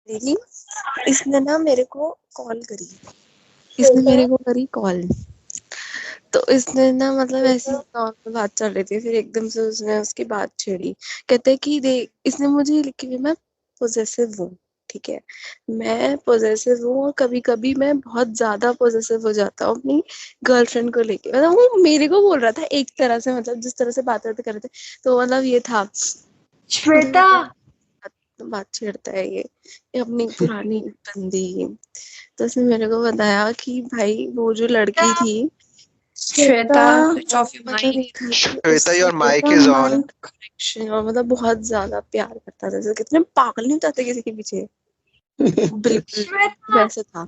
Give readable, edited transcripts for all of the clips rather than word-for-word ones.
दीदी, इसने ना मेरे को कॉल करी। इसने मेरे को करी कॉल। तो इसने ना मतलब ऐसी नॉर्मल बात चल रही थी, फिर एकदम से उसने उसकी बात छेड़ी। कहते कि देख, इसने मुझे लिखी हुई, मैं पोजेसिव हूँ, ठीक है, मैं पोजेसिव हूँ और कभी कभी मैं बहुत ज्यादा पोजेसिव हो जाता हूँ अपनी गर्लफ्रेंड को लेके। मतलब वो मेरे को बोल रहा था एक तरह से, मतलब जिस तरह से बात करते कर रहे थे, तो मतलब ये था श्वेता। बात छेड़ता है ये अपनी पुरानी बंदी। तो उसने मेरे को बताया कि भाई वो जो लड़की थी, श्वेता, स्विच ऑफ योर मतलब माइक। ये था कि श्वेता, उससे your mic is on. Connection, और मतलब बहुत ज्यादा प्यार करता था। जैसे कितने पागल नहीं होते किसी के पीछे, बिल्कुल वैसे था।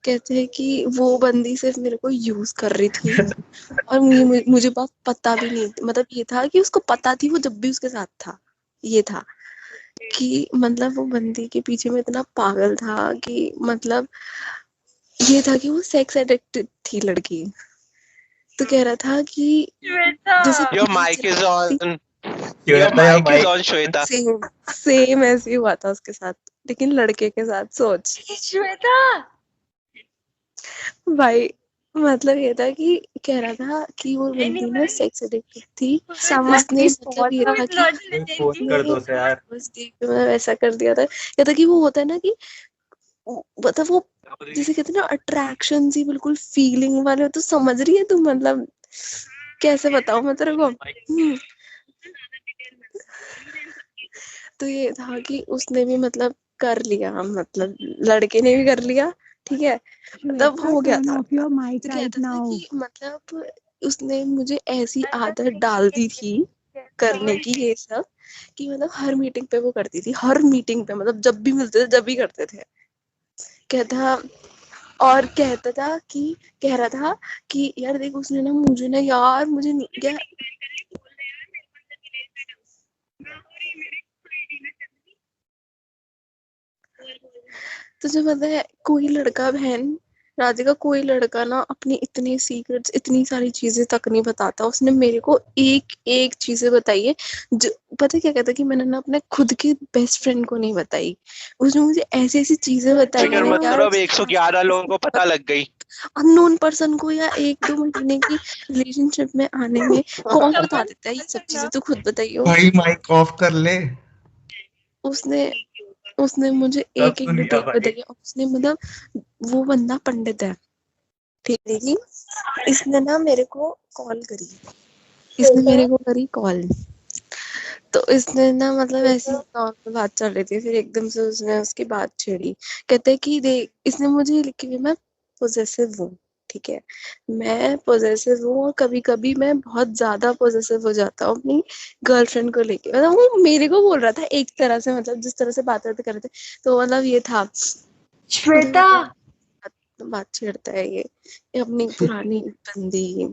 कहते हैं कि वो बंदी सिर्फ मेरे को यूज कर रही थी और मुझे बात पता भी नहीं, मतलब ये था कि उसको पता थी वो जब भी उसके साथ था। ये था कि मतलब वो बंदी के पीछे में इतना पागल था कि मतलब ये था कि वो सेक्स एडिक्टेड थी लड़की। तो कह रहा था कि जैसे your mic is on. Your Shweta mic is on Shweta. Same ऐसे ही हुआ था उसके साथ, लेकिन लड़के के साथ। सोच श्वेता। भाई, मतलब ये था कि कह रहा था कि वो बंदी ना सेक्स एडिक्टेड थी। उसने मतलब ये था कि फोन कर दो उसे यार। बस देख मैं ऐसा कर दिया था। ये था कि वो होता है ना कि मतलब वो जैसे कहते हैं ना अट्रैक्शन सी बिल्कुल फीलिंग वाले, तो समझ रही है तू, मतलब कैसे बताऊं मैं तेरे को। तो ये था कि उसने भी मतलब कर लिया, मतलब लड़के ने भी कर लिया, ठीक है, तब हो गया था। तो कहता था कि मतलब उसने मुझे ऐसी आदत डाल दी थी करने की ये सब, कि मतलब हर मीटिंग पे वो करती थी, हर मीटिंग पे, मतलब जब भी मिलते थे जब भी करते थे। कहता और कहता था कि कह रहा था कि यार देख, उसने ना मुझे ना यार मुझे क्या तुझे पता है, कोई लड़का बहन राधिका, कोई लड़का ना अपनी इतनी सीक्रेट्स, इतनी सारी चीजें तक नहीं बताता। उसने मेरे को एक एक चीजें बताई है जो, पता है क्या कहता, कि मैंने ना अपने खुद के बेस्ट फ्रेंड को नहीं बताई। उसने मुझे ऐसी ऐसी चीजें बताई है फिकर ना मत यार, करो, अब 111 लोगों को पता लग गई। अननोन पर्सन को या 1-2 महीने की रिलेशनशिप में आने में कौन बता देता है ये सब चीजें, तो खुद बताइयो। भाई माइक ऑफ कर ले। उसने उसने मुझे सब एक एक सुन लिया डिटेल भाई। बताई। उसने मतलब वो बंदा पंडित है, ठीक है जी। इसने ना मेरे को कॉल करी। इसने मेरे को करी कॉल। तो इसने ना मतलब ऐसी नॉर्मल बात चल रही थी, फिर एकदम से उसने उसकी बात छेड़ी। कहते कि देख, इसने मुझे लिखी हुई, मैं पोजेसिव हूँ, ठीक है, मैं पोजेसिव हूँ और कभी कभी मैं बहुत ज्यादा पोजेसिव हो जाता हूँ अपनी गर्लफ्रेंड को लेके। मतलब वो मेरे को बोल रहा था एक तरह से, मतलब जिस तरह से बात करते कर रहे थे, तो मतलब ये था श्वेता। बात छेड़ता है ये अपनी पुरानी बंदी।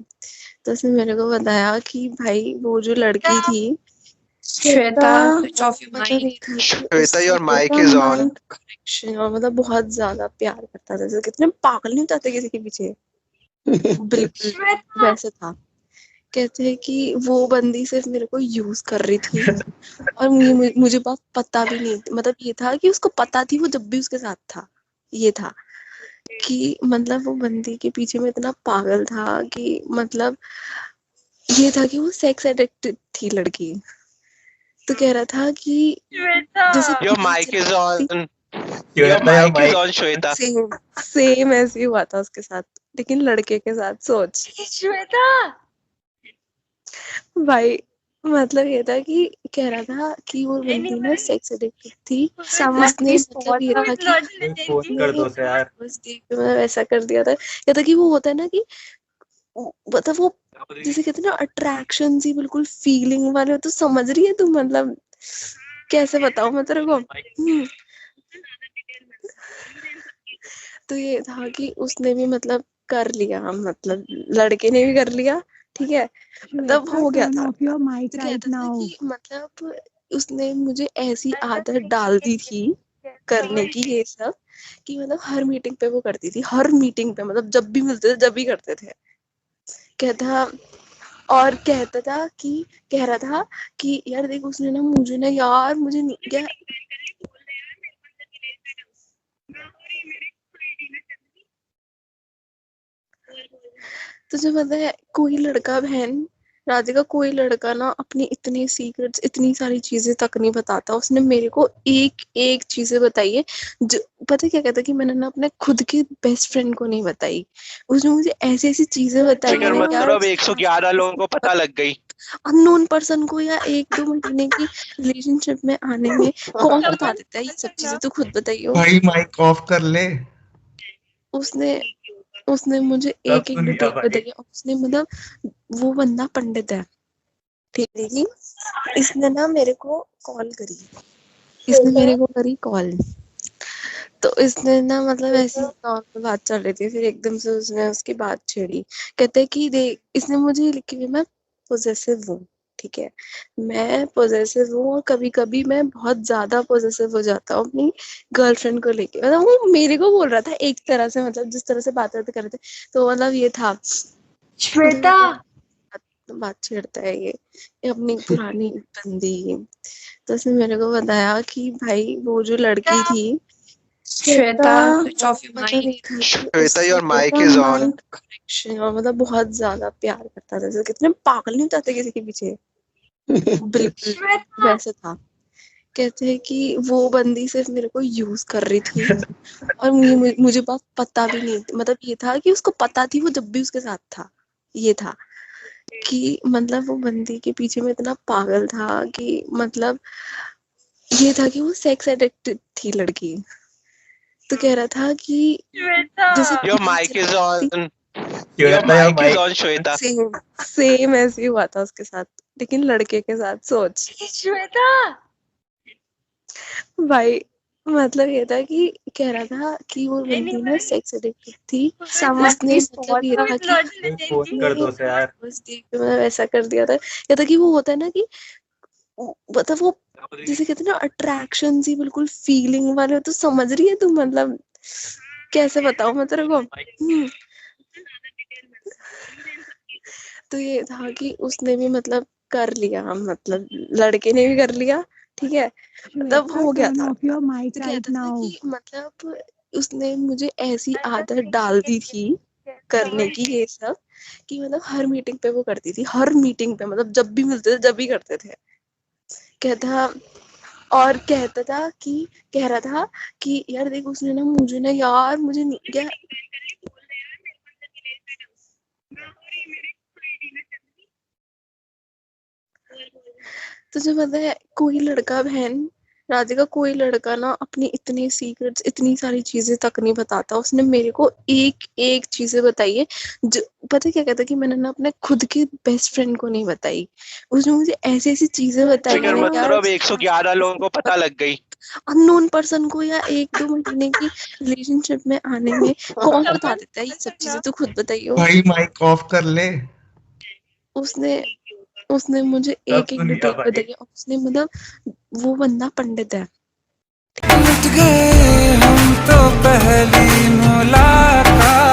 तो उसने मेरे को बताया कि भाई वो जो लड़की थी, श्वेता, स्विच ऑफ योर मतलब ये माइक। था कि श्वेता, उससे your mic is on. Connection, और मतलब बहुत ज्यादा प्यार करता था। जैसे कितने पागल नहीं होते किसी के पीछे, बिल्कुल वैसे था। कहते हैं कि वो बंदी सिर्फ मेरे को यूज कर रही थी और मुझे बात पता भी नहीं, मतलब ये था कि उसको पता थी वो जब भी उसके साथ था। ये था कि मतलब वो बंदी के पीछे में इतना पागल था कि मतलब ये था कि वो सेक्स एडिक्टेड थी लड़की। तो कह रहा था कि जैसे your mic is on. Your Shweta, your mic is mic. On Shweta. Same ऐसे ही हुआ था उसके साथ, लेकिन लड़के के साथ। सोच श्वेता। भाई, मतलब ये था कि कह रहा था कि वो बंदी ना सेक्स एडिक्टेड थी। उसने मतलब ये था कि फोन कर दो उसे यार। बस देख मैं ऐसा कर दिया था। ये था कि वो होता है ना कि मतलब वो जैसे कहते हैं ना अट्रैक्शन सी बिल्कुल फीलिंग वाले, तो समझ रही है तू, मतलब कैसे बताऊं मैं तेरे को। तो ये था कि उसने भी मतलब कर लिया, मतलब लड़के ने भी कर लिया, ठीक है, तब हो गया था। तो कहता था कि मतलब उसने मुझे ऐसी आदत डाल दी थी करने की ये सब, कि मतलब हर मीटिंग पे वो करती थी, हर मीटिंग पे, मतलब जब भी मिलते थे जब भी करते थे। कहता और कहता था कि कह रहा था कि यार देख, उसने ना मुझे ना यार मुझे क्या तुझे पता है कोई लड़का बहन राधिका कोई लड़का ना अपनी इतनी सीक्रेट्स इतनी सारी चीजें तक नहीं बताता। उसने मेरे को एक एक चीजें बताई है जो पता है क्या कहता है कि मैंने ना अपने खुद के बेस्ट फ्रेंड को नहीं बताई। उसने मुझे ऐसी ऐसी चीजें बताई फिगर है मत करो, अब 111 लोगों को पता लग गई। अननोन पर्सन को या 1-2 महीने की रिलेशनशिप में आने में कौन बता देता है ये सब चीजें? तो खुद बताइयो। भाई माइक ऑफ कर ले। उसने उसने मुझे सब एक एक सुन लिया डिटेल भाई। बताई है। उसने मतलब वो बंदा पंडित है ठीक है जी। इसने ना मेरे को कॉल करी। इसने मेरे को करी कॉल। तो इसने ना मतलब ऐसी नॉर्मल बात चल रही थी फिर एकदम से उसने उसकी बात छेड़ी। कहते कि देख इसने मुझे लिखी हुई मैं पोजेसिव हूँ ठीक है। मैं पोजेसिव हूँ और कभी कभी मैं बहुत ज्यादा पोजेसिव हो जाता हूँ अपनी गर्लफ्रेंड को लेके। मतलब वो मेरे को बोल रहा था एक तरह से मतलब जिस तरह से बात कर रहे थे तो मतलब ये था श्वेता बात छेड़ता है ये अपनी पुरानी बंदी। तो उसने मेरे को बताया कि भाई वो जो लड़की थी श्वेता स्विच ऑफ योर मतलब माइक। एक था कि श्वेता, योर उससे माइक ना इज ऑन। mind connection और मतलब बहुत ज्यादा प्यार करता था। जैसे कितने पागल नहीं हो जाते किसी के पीछे बिल्कुल वैसे था। कहते हैं कि वो बंदी सिर्फ मेरे को यूज कर रही थी और मुझे बात पता भी नहीं मतलब ये था कि उसको पता थी वो जब भी उसके साथ था। ये था कि मतलब वो बंदी के पीछे में इतना पागल था कि मतलब ये था कि वो सेक्स एडिक्टेड थी लड़की। तो कह रहा था कि जैसे your mic is on. Your Shweta या mic is mic. On Shweta. Same ऐसे ही हुआ था उसके साथ लेकिन लड़के के साथ। सोच श्वेता भाई मतलब ये था कि कह रहा था कि वो बंदी ना सेक्स एडिक्टेड थी। समझ उसने मतलब ये था कि फोन कर दो उसे यार। बस देख के मतलब ऐसा कर दिया था। या था कि वो होता है ना कि मतलब वो जैसे कहते हैं ना अट्रैक्शन सी बिल्कुल फीलिंग वाले हो। तो समझ रही है तू मतलब कैसे बताऊं मैं तेरे को। तो ये था कि उसने भी मतलब कर लिया मतलब लड़के ने भी कर लिया ठीक है। मतलब हो गया था। तो कहता था कि मतलब उसने मुझे ऐसी आदत डाल दी थी करने की ये सब कि मतलब हर मीटिंग पे वो करती थी। हर मीटिंग पे मतलब जब भी मिलते थे जब भी करते थे। कहता और कहता था कि कह रहा था कि यार देख उसने ना मुझे ना यार मुझे नहीं क्या तुझे पता है कोई लड़का बहन राधिका कोई लड़का ना अपनी इतनी सीक्रेट्स इतनी सारी चीजें तक नहीं बताता। उसने मेरे को एक एक चीजें बताई है जो पता है क्या कहता है कि मैंने ना अपने खुद के बेस्ट फ्रेंड को नहीं बताई। उसने मुझे ऐसी ऐसी चीजें बताई फिगर है मत करो, यार अब 111 लोगों को पता लग गई। अननोन पर्सन को या 1-2 महीने की रिलेशनशिप में आने में कौन बता देता है ये सब चीजें? तो खुद बताइयो। भाई माइक ऑफ कर ले। उसने उसने मुझे सब एक एक सुन लिया डिटेल भाई। बताई है। उसने मतलब वो बंदा पंडित है। लुट गए हम तो पहली मुलाकात